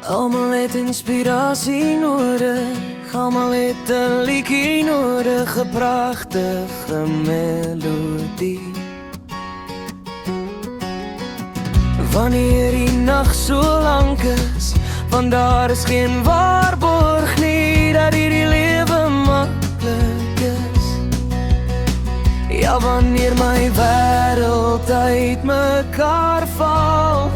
Almal het inspirasie nodig, almal het 'n liedjie nodig, 'n pragtige melodie. Wanneer die nag so lank is, want daar is geen waarborg nie dat hierdie lewe maklik is. Ja, wanneer my wêreld uit mekaar val,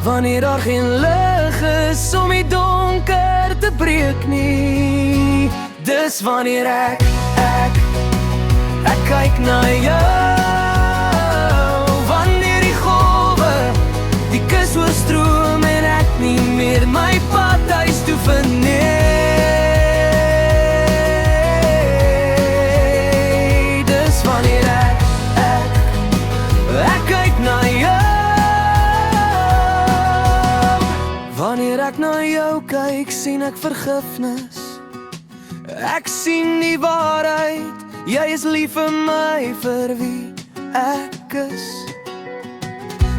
wanneer daar geen lig is om die donker te breek nie, dis wanneer ek kyk na jou. Wanneer die golwe die kus oorstroom en ek nie meer my pad huis toe vind nie, dis wanneer ek kyk na jou. Wanneer ek na jou kyk, sien ek vergifnis. Ek sien die waarheid, jy is lief vir my, vir wie ek is.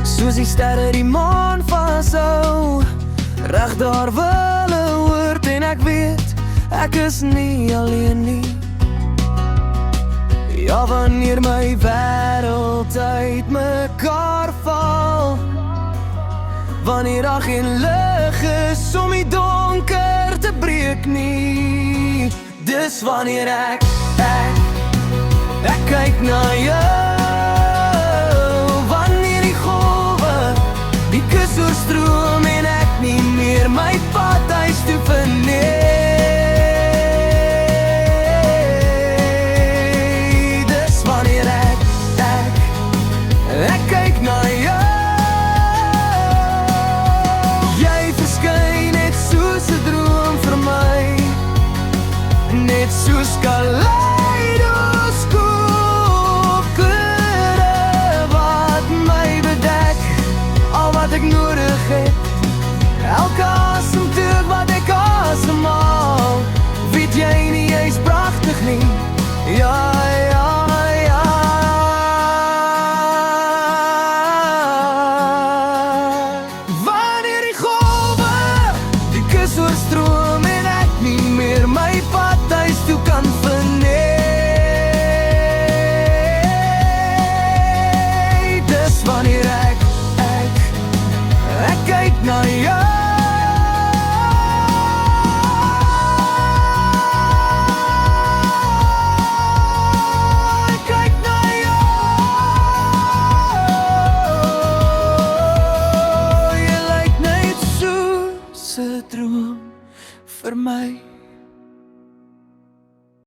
Soos die sterre die maan vashou, reg daar wil 'n woord en ek weet, ek is nie alleen nie. Ja, wanneer my wêreld uit mekaar val, wanneer daar geen lig is om die donker te breek nie, dis wanneer ek kyk na jou. Wanneer die golwe die kus oorstroom en ek nie meer my pad huis toe vind nie, dis wanneer ek kyk na jou. Net soos kaleidoskoop, kleure wat my bedek, al wat ek nodig het, elke asemteug wat ek asemhaal, weet jy nie, jy's pragtig nie, ja, ja, ja. Wanneer die golwe die kus oorstroom en ek nie meer my pad huis toe kan vind nie, dis wanneer ek kyk na jou. Ek kyk na jou. Jy lyk net soos 'n droom vir my.